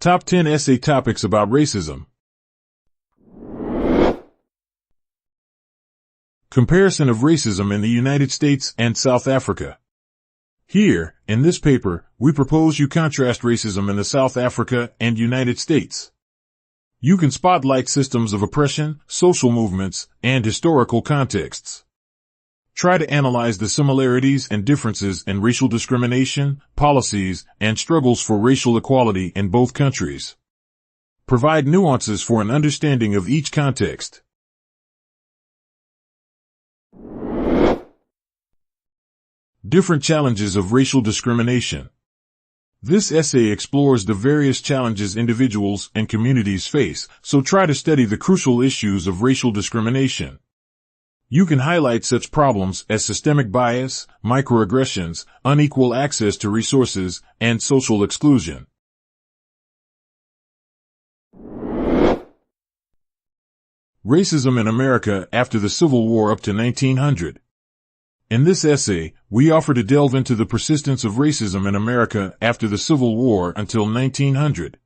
Top 10 Essay Topics About Racism. Comparison of racism in the United States and South Africa. Here, in this paper, we propose you contrast racism in the South Africa and United States. You can spotlight systems of oppression, social movements, and historical contexts. Try to analyze the similarities and differences in racial discrimination, policies, and struggles for racial equality in both countries. Provide nuances for an understanding of each context. Different challenges of racial discrimination. This essay explores the various challenges individuals and communities face, so try to study the crucial issues of racial discrimination. You can highlight such problems as systemic bias, microaggressions, unequal access to resources, and social exclusion. Racism in America after the Civil War up to 1900. In this essay, we offer to delve into the persistence of racism in America after the Civil War until 1900.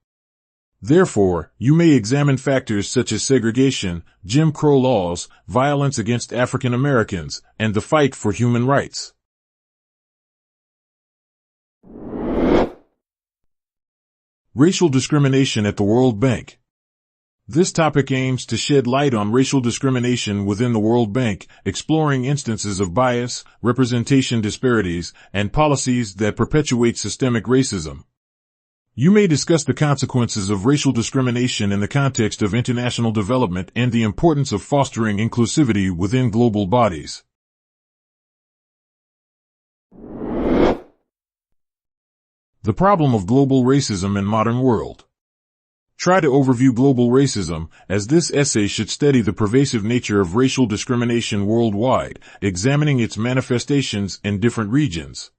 Therefore, you may examine factors such as segregation, Jim Crow laws, violence against African Americans, and the fight for human rights. Racial discrimination at the World Bank. This topic aims to shed light on racial discrimination within the World Bank, exploring instances of bias, representation disparities, and policies that perpetuate systemic racism. You may discuss the consequences of racial discrimination in the context of international development and the importance of fostering inclusivity within global bodies. The problem of global racism in modern world. Try to overview global racism, as this essay should study the pervasive nature of racial discrimination worldwide, examining its manifestations in different regions.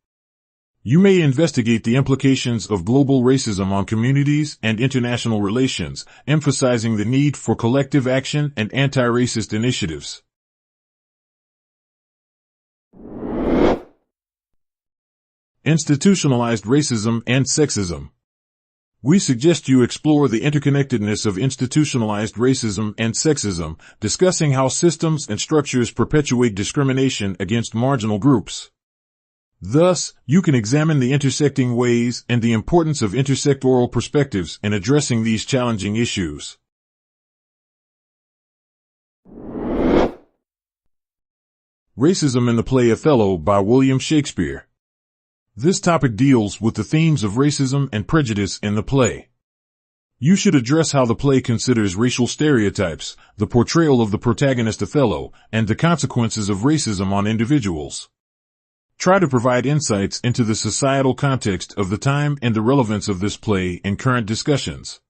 You may investigate the implications of global racism on communities and international relations, emphasizing the need for collective action and anti-racist initiatives. Institutionalized racism and sexism. We suggest you explore the interconnectedness of institutionalized racism and sexism, discussing how systems and structures perpetuate discrimination against marginal groups. Thus, you can examine the intersecting ways and the importance of intersectoral perspectives in addressing these challenging issues. Racism in the play Othello by William Shakespeare. This topic deals with the themes of racism and prejudice in the play. You should address how the play considers racial stereotypes, the portrayal of the protagonist Othello, and the consequences of racism on individuals. Try to provide insights into the societal context of the time and the relevance of this play in current discussions.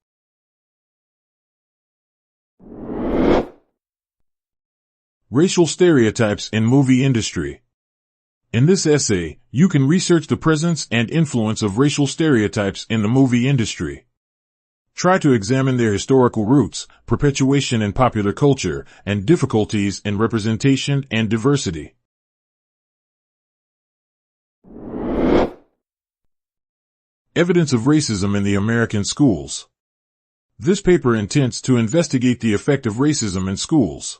Racial stereotypes in movie industry. In this essay, you can research the presence and influence of racial stereotypes in the movie industry. Try to examine their historical roots, perpetuation in popular culture, and difficulties in representation and diversity. Evidence of racism in the American schools. This paper intends to investigate the effect of racism in schools.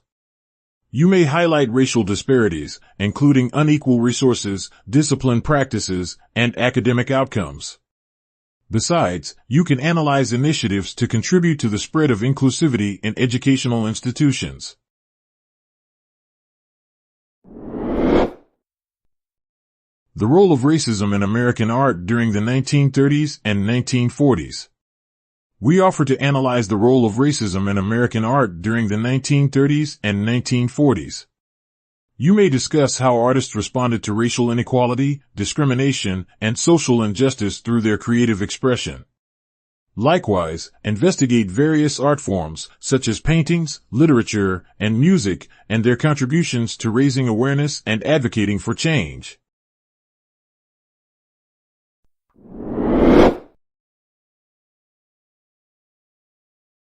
You may highlight racial disparities, including unequal resources, discipline practices, and academic outcomes. Besides, you can analyze initiatives to contribute to the spread of inclusivity in educational institutions. The role of racism in American art during the 1930s and 1940s. We offer to analyze the role of racism in American art during the 1930s and 1940s. You may discuss how artists responded to racial inequality, discrimination, and social injustice through their creative expression. Likewise, investigate various art forms, such as paintings, literature, and music, and their contributions to raising awareness and advocating for change.